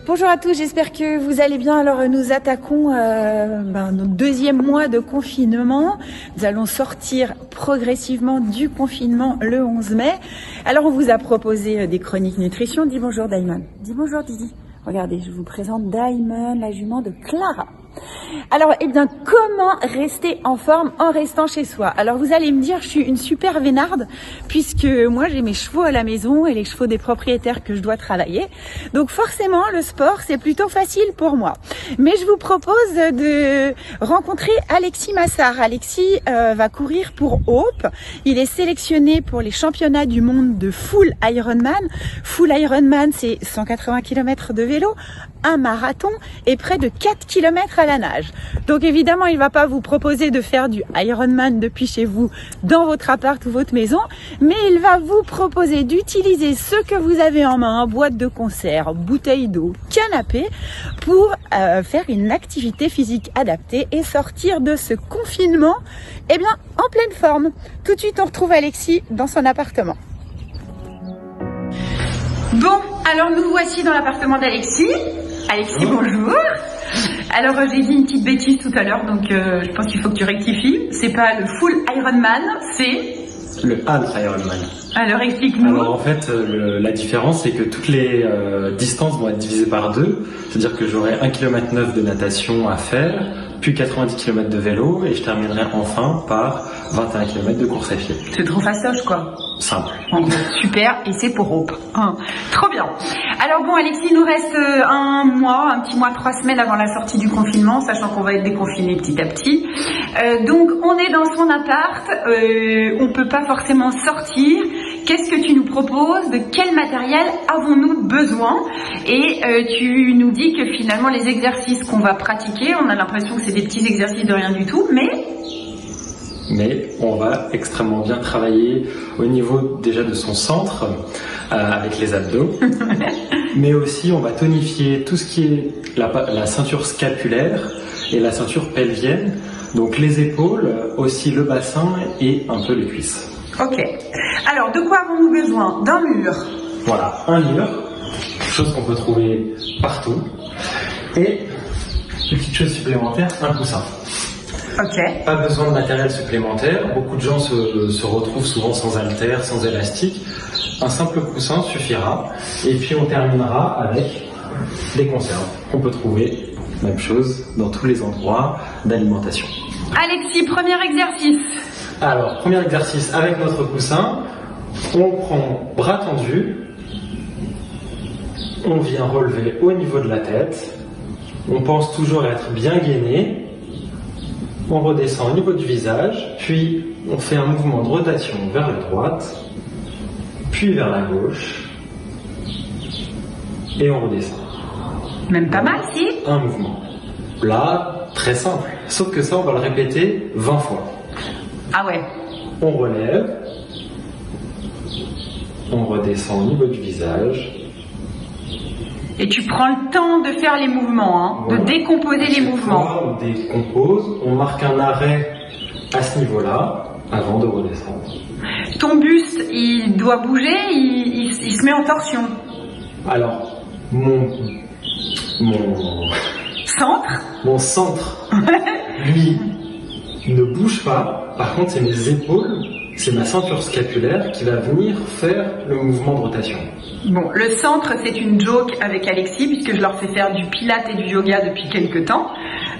Bonjour à tous, j'espère que vous allez bien. Alors nous attaquons notre deuxième mois de confinement. Nous allons sortir progressivement du confinement le 11 mai. Alors on vous a proposé des chroniques nutrition. Dis bonjour Daimon. Dis bonjour Didi. Regardez, je vous présente Daimon, la jument de Clara. Alors, comment rester en forme en restant chez soi? Alors, vous allez me dire, je suis une super vénarde, puisque moi, j'ai mes chevaux à la maison et les chevaux des propriétaires que je dois travailler. Donc, forcément, le sport, c'est plutôt facile pour moi. Mais je vous propose de rencontrer Alexis Massard. Alexis va courir pour Hope. Il est sélectionné pour les championnats du monde de Full Ironman. Full Ironman, c'est 180 km de vélo, un marathon et près de 4 km à la nage. Donc évidemment, il ne va pas vous proposer de faire du Ironman depuis chez vous, dans votre appart ou votre maison, mais il va vous proposer d'utiliser ce que vous avez en main, boîte de conserve, bouteille d'eau, canapé, pour faire une activité physique adaptée et sortir de ce confinement en pleine forme. Tout de suite, on retrouve Alexis dans son appartement. Bon, alors nous voici dans l'appartement d'Alexis. Alexis, bonjour. Alors j'ai dit une petite bêtise tout à l'heure, donc je pense qu'il faut que tu rectifies. C'est pas le full Ironman, c'est le half Ironman. Alors explique-nous. Alors en fait, la différence c'est que toutes les distances vont être divisées par deux. C'est-à-dire que j'aurai 1,9 km de natation à faire, puis 90 km de vélo, et je terminerai enfin par 21 km de course à pied. C'est trop fastoche quoi. Simple. Super, et c'est pour Hope. Trop bien. Alors bon Alexis, il nous reste un petit mois, 3 semaines avant la sortie du confinement, sachant qu'on va être déconfiné petit à petit. Donc on est dans son appart, on peut pas forcément sortir. Qu'est-ce que tu nous proposes? De quel matériel avons-nous besoin? Et tu nous dis que finalement les exercices qu'on va pratiquer, on a l'impression que c'est des petits exercices de rien du tout, mais on va extrêmement bien travailler au niveau déjà de son centre avec les abdos, mais aussi on va tonifier tout ce qui est la ceinture scapulaire et la ceinture pelvienne, donc les épaules, aussi le bassin et un peu les cuisses. Ok. Alors de quoi avons-nous besoin? D'un mur. Voilà, un mur, chose qu'on peut trouver partout, et une petite chose supplémentaire, un coussin. Ok. Pas besoin de matériel supplémentaire. Beaucoup de gens se retrouvent souvent sans haltères, sans élastique. Un simple coussin suffira. Et puis on terminera avec des conserves. On peut trouver même chose dans tous les endroits d'alimentation. Alexis, premier exercice. Alors, premier exercice avec notre coussin. On prend bras tendu. On vient relever au niveau de la tête. On pense toujours être bien gainé. On redescend au niveau du visage, puis on fait un mouvement de rotation vers la droite, puis vers la gauche, et on redescend. Même pas mal, si. Un mouvement. Là, très simple. Sauf que ça, on va le répéter 20 fois. Ah ouais. On relève, on redescend au niveau du visage. Et tu prends le temps de faire les mouvements, Voilà. De décomposer les mouvements. On décompose, on marque un arrêt à ce niveau-là, avant de redescendre. Ton buste, il doit bouger, il se met en torsion. Alors, mon centre, lui, ne bouge pas. Par contre, c'est mes épaules, c'est ma ceinture scapulaire qui va venir faire le mouvement de rotation. Bon, le centre, c'est une joke avec Alexis, puisque je leur fais faire du pilates et du yoga depuis quelques temps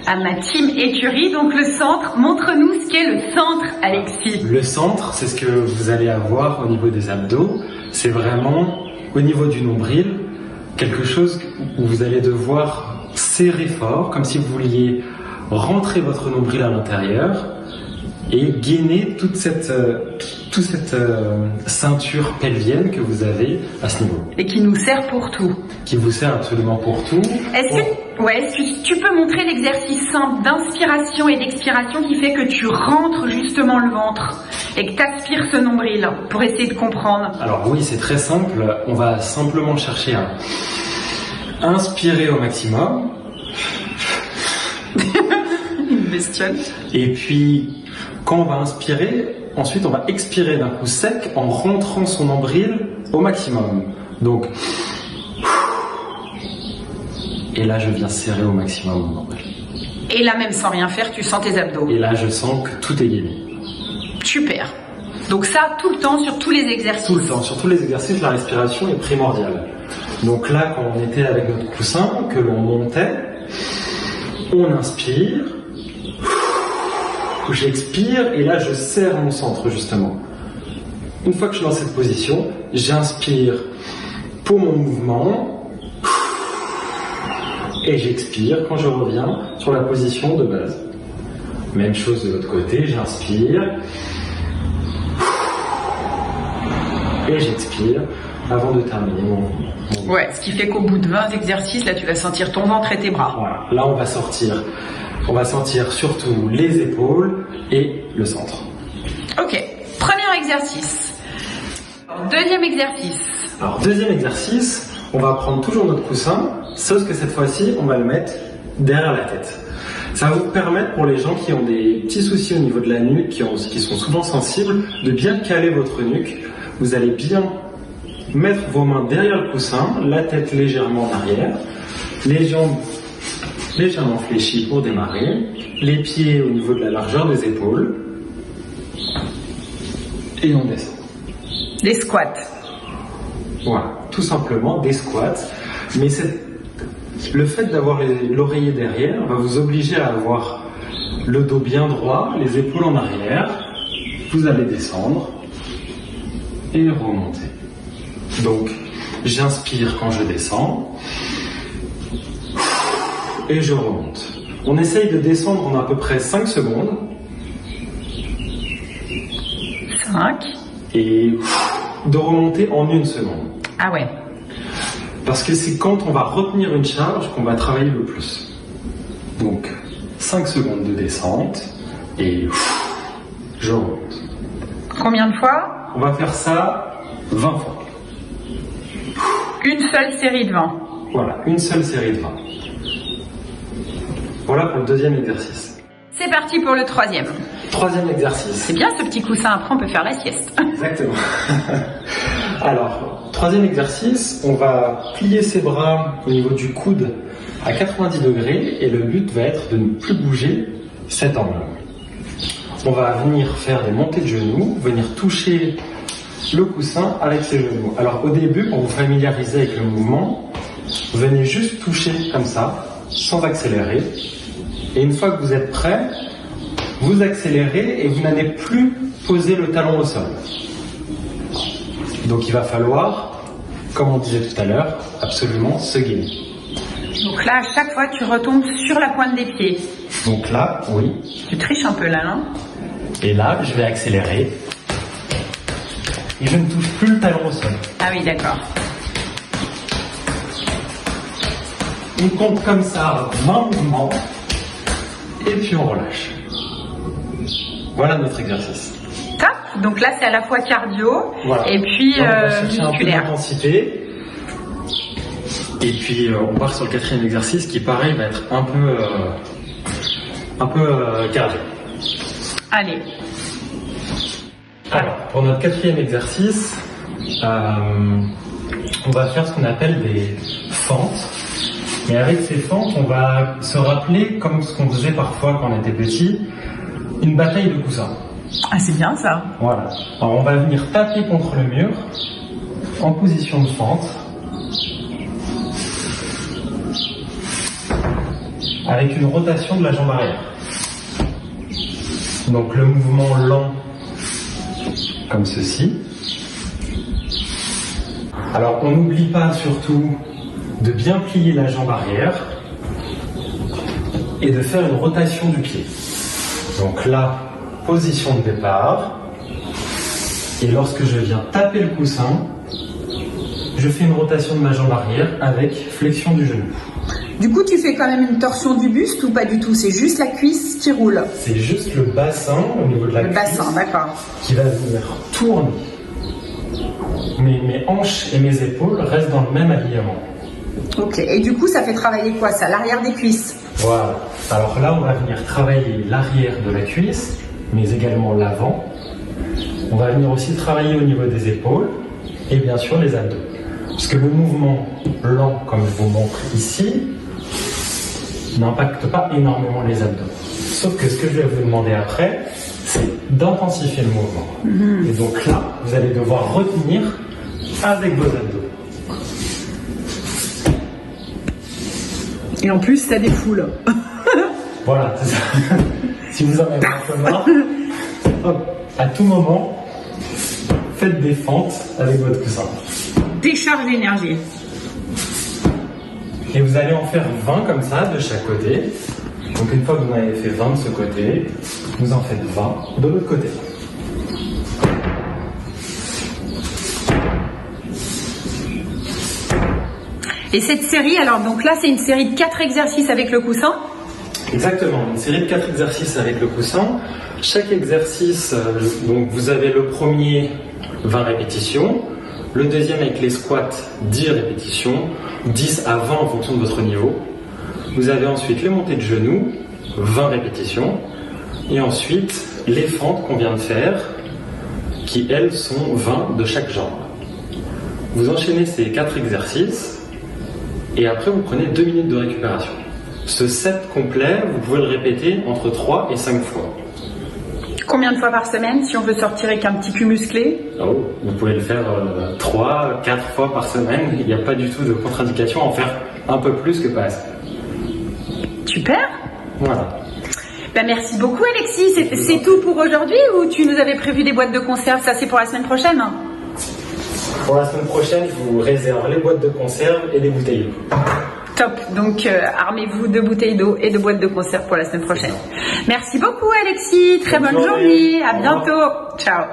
à ma team écurie. Donc le centre, montre-nous ce qu'est le centre, Alexis. Le centre, c'est ce que vous allez avoir au niveau des abdos. C'est vraiment au niveau du nombril, quelque chose où vous allez devoir serrer fort, comme si vous vouliez rentrer votre nombril à l'intérieur et gainer toute cette ceinture pelvienne que vous avez à ce niveau. Et qui nous sert pour tout. Qui vous sert absolument pour tout. Est-ce que tu peux montrer l'exercice simple d'inspiration et d'expiration qui fait que tu rentres justement le ventre et que tu aspires ce nombril pour essayer de comprendre? Alors oui, c'est très simple. On va simplement chercher à inspirer au maximum. Une bestiole. Et puis, quand on va inspirer, ensuite on va expirer d'un coup sec en rentrant son nombril au maximum. Donc, Et là, je viens serrer au maximum mon nombril. Et là, même sans rien faire, tu sens tes abdos. Et là, je sens que tout est gainé. Super. Donc ça, tout le temps, sur tous les exercices. Tout le temps, sur tous les exercices, la respiration est primordiale. Donc là, quand on était avec notre coussin, que l'on montait, on inspire, j'expire, et là, je serre mon centre, justement. Une fois que je suis dans cette position, j'inspire pour mon mouvement, et j'expire quand je reviens sur la position de base. Même chose de l'autre côté, j'inspire, et j'expire avant de terminer mon mouvement. Ouais, ce qui fait qu'au bout de 20 exercices, là, tu vas sentir ton ventre et tes bras. Voilà, là on va sentir surtout les épaules et le centre. Ok, premier exercice. Deuxième exercice. Alors deuxième exercice, on va prendre toujours notre coussin, sauf que cette fois-ci, on va le mettre derrière la tête. Ça va vous permettre, pour les gens qui ont des petits soucis au niveau de la nuque, qui sont souvent sensibles, de bien caler votre nuque. Vous allez bien mettre vos mains derrière le coussin, la tête légèrement en arrière, les jambes légèrement fléchies pour démarrer, les pieds au niveau de la largeur des épaules, et on descend. Des squats. Voilà, tout simplement des squats, mais le fait d'avoir l'oreiller derrière va vous obliger à avoir le dos bien droit, les épaules en arrière, vous allez descendre et remonter. Donc, j'inspire quand je descends et je remonte. On essaye de descendre en à peu près 5 secondes. 5. Et de remonter en 1 seconde. Ah ouais. Parce que c'est quand on va retenir une charge qu'on va travailler le plus. Donc, 5 secondes de descente et je remonte. Combien de fois? On va faire ça 20 fois. Une seule série de 20. Voilà, une seule série de 20. Voilà pour le deuxième exercice. C'est parti pour le troisième. Troisième exercice. C'est bien ce petit coussin, après on peut faire la sieste. Exactement. Alors, troisième exercice, on va plier ses bras au niveau du coude à 90 degrés et le but va être de ne plus bouger cet angle. On va venir faire des montées de genoux, venir toucher le coussin avec ses genoux. Alors au début, pour vous familiariser avec le mouvement, venez juste toucher comme ça, sans accélérer. Et une fois que vous êtes prêt, vous accélérez et vous n'allez plus poser le talon au sol. Donc il va falloir, comme on disait tout à l'heure, absolument se gainer. Donc là, à chaque fois, tu retombes sur la pointe des pieds. Donc là, oui. Tu triches un peu là, non? Et là, je vais accélérer. Et je ne touche plus le talon au sol. Ah oui, d'accord. On compte comme ça 20 mouvements. Et puis on relâche. Voilà notre exercice. Top. Donc là, c'est à la fois cardio voilà. Et puis on va chercher un peu musculaire. d'intensité. Et puis on part sur le quatrième exercice qui, pareil, va être un peu cardio. Allez. Alors, pour notre quatrième exercice, on va faire ce qu'on appelle des fentes. Mais avec ces fentes, on va se rappeler, comme ce qu'on faisait parfois quand on était petit, une bataille de coussins. Ah, c'est bien ça. Voilà. Alors on va venir taper contre le mur en position de fente, avec une rotation de la jambe arrière. Donc le mouvement lent, comme ceci. Alors on n'oublie pas surtout de bien plier la jambe arrière et de faire une rotation du pied. Donc là, position de départ, et lorsque je viens taper le coussin, je fais une rotation de ma jambe arrière avec flexion du genou. Du coup, tu fais quand même une torsion du buste ou pas du tout? C'est juste la cuisse qui roule? C'est juste le bassin au niveau de la cuisse. Le bassin, d'accord. Qui va venir tourner. Mes hanches et mes épaules restent dans le même alignement. Ok, et du coup, ça fait travailler quoi ça? L'arrière des cuisses? Voilà. Alors là, on va venir travailler l'arrière de la cuisse, mais également l'avant. On va venir aussi travailler au niveau des épaules et bien sûr les abdos. Parce que le mouvement lent, comme je vous montre ici, n'impactent pas énormément les abdos. Sauf que ce que je vais vous demander après, c'est d'intensifier le mouvement. Et donc là, vous allez devoir retenir avec vos abdos. Et en plus, ça défoule. Voilà, c'est ça. Si vous en avez un peu marre, hop, à tout moment, faites des fentes avec votre coussin. Décharge l'énergie. Et vous allez en faire 20 comme ça de chaque côté. Donc une fois que vous en avez fait 20 de ce côté, vous en faites 20 de l'autre côté. Et cette série, alors donc là c'est une série de 4 exercices avec le coussin. Exactement, une série de 4 exercices avec le coussin. Chaque exercice, donc vous avez le premier 20 répétitions, le deuxième avec les squats 10 répétitions, 10 à 20 en fonction de votre niveau. Vous avez ensuite les montées de genoux, 20 répétitions, et ensuite les fentes qu'on vient de faire, qui elles sont 20 de chaque jambe. Vous enchaînez ces 4 exercices, et après vous prenez 2 minutes de récupération. Ce set complet, vous pouvez le répéter entre 3 et 5 fois. Combien de fois par semaine si on veut sortir avec un petit cul musclé? Oh, vous pouvez le faire 3, 4 fois par semaine. Il n'y a pas du tout de contre-indication à en faire un peu plus que pas assez. Super. Voilà. Ben merci beaucoup Alexis. C'est tout pour aujourd'hui ou tu nous avais prévu des boîtes de conserve? Ça c'est pour la semaine prochaine? Pour la semaine prochaine, je vous réserve les boîtes de conserve et les bouteilles d'eau. Top, donc armez-vous de bouteilles d'eau et de boîtes de conserve pour la semaine prochaine. Merci beaucoup Alexis, très bonne journée. À bientôt. Ciao.